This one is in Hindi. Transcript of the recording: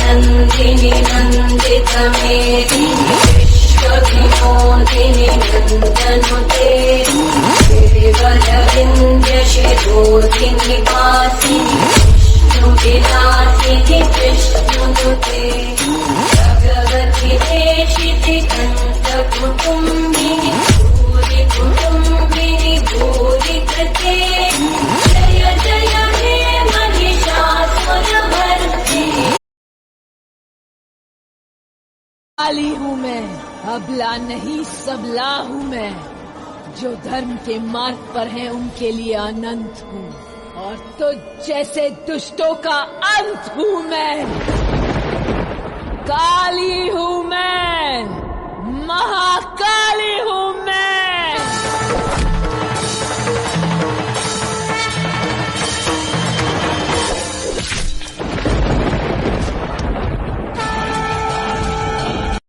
नन्दिनि नन्दितमेदिनि विश्वविनोदिनि नन्दनुते गिरिवरविन्द्यशिरोधिनि वासिनि विलासिनि विष्णुनुते भगवति देशिति कण्ठकुटुम्बिनि भूरि कुटुम्बिनि भूरि कृते जय जय हे महिषासुरमर्दिनि। काली हूँ मैं, अबला नहीं सबला हूँ मैं। जो धर्म के मार्ग पर हैं उनके लिए अनंत हूँ और तुझ जैसे दुष्टों का अंत हूँ मैं। काली हूँ मैं, महाकाली।